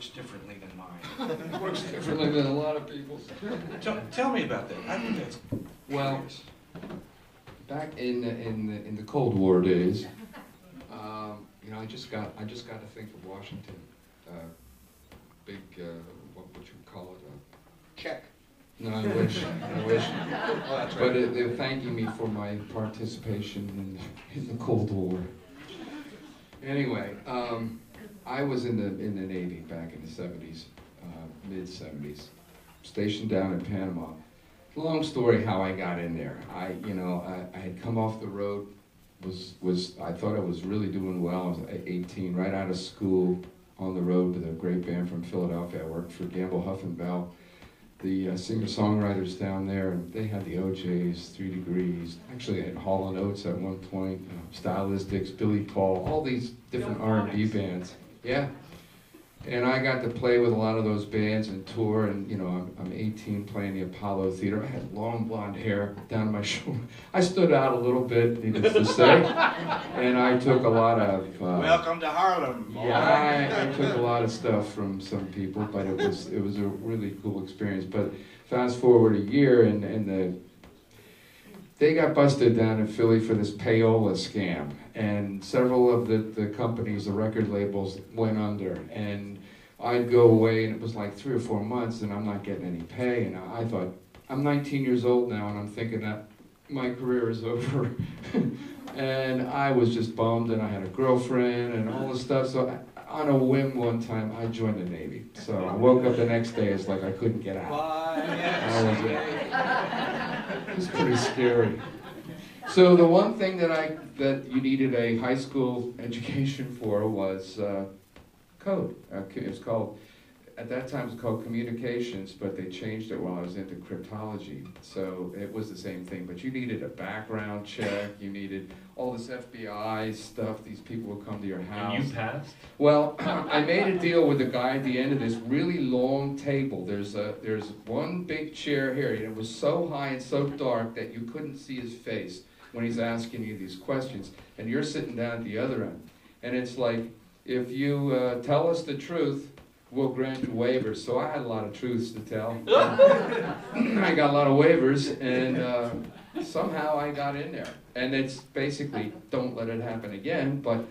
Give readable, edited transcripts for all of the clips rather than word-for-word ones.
works differently than mine. It works differently than a lot of people's. Tell me about that. I think that's Well, back in the Cold War days, you know, I just got to think of Washington, big what would you call it? Check. No, I wish. oh, that's But right. they're thanking me for my participation in the Cold War. Anyway, I was in the Navy back in the 70s, mid 70s, stationed down in Panama. Long story how I got in there. I had come off the road. I thought I was really doing well. I was 18, right out of school, on the road with a great band from Philadelphia. I worked for Gamble Huff and Bell, the singer-songwriters down there, and they had the OJs, 3 Degrees. Actually, they had Hall & Oates at one point, Stylistics, Billy Paul, all these different R&B bands. Yeah. And I got to play with a lot of those bands and tour, and you know, I'm 18 playing the Apollo Theater. I had long blonde hair down my shoulder. I stood out a little bit, needless to say, and I took a lot of... Welcome to Harlem. Yeah, I took a lot of stuff from some people, but it was a really cool experience. But fast forward a year, and they got busted down in Philly for this payola scam, and several of the companies, the record labels, went under, and I'd go away, and it was like 3 or 4 months, and I'm not getting any pay, and I thought, I'm 19 years old now, and I'm thinking that my career is over, and I was just bummed, and I had a girlfriend, and all this stuff, so on a whim one time, I joined the Navy. So I woke up the next day, it's like I couldn't get out. It was pretty scary. So the one thing that you needed a high school education for was code. It was called, at that time it was called communications, but they changed it while I was into cryptology. So it was the same thing, but you needed a background check, you needed all this FBI stuff, these people would come to your house. And you passed? Well, I made a deal with the guy at the end of this really long table. There's one big chair here, and it was so high and so dark that you couldn't see his face when he's asking you these questions, and you're sitting down at the other end. And it's like, if you tell us the truth, we'll grant you waivers. So I had a lot of truths to tell. I got a lot of waivers, and somehow I got in there. And it's basically, don't let it happen again, but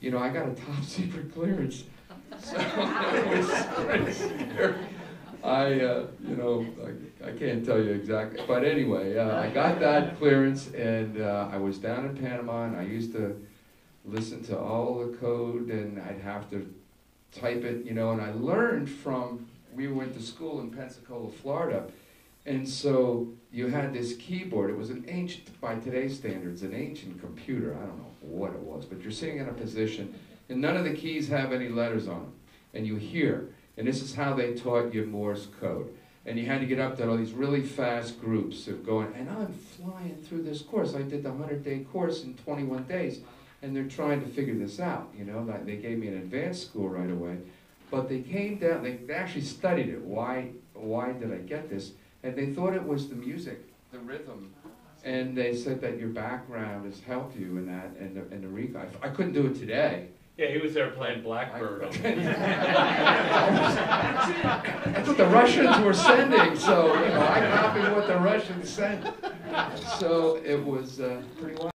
you know, I got a top secret clearance. So it was pretty scary. I can't tell you exactly, but anyway, I got that clearance, and I was down in Panama, and I used to listen to all the code, and I'd have to type it, you know, and I learned from, we went to school in Pensacola, Florida, and so you had this keyboard. It was an ancient, by today's standards, an ancient computer. I don't know what it was, but you're sitting in a position, and none of the keys have any letters on them, and you hear, and this is how they taught you Morse code. And you had to get up to all these really fast groups of going, and I'm flying through this course. I did the 100-day course in 21 days. And they're trying to figure this out, you know. They gave me an advanced school right away. But they came down, they actually studied it. Why did I get this? And they thought it was the music, the rhythm. And they said that your background has helped you in that, and the recall. I couldn't do it today. Yeah, he was there playing Blackbird. That's what the Russians were sending, so, you know, I copied what the Russians sent. So it was pretty wild.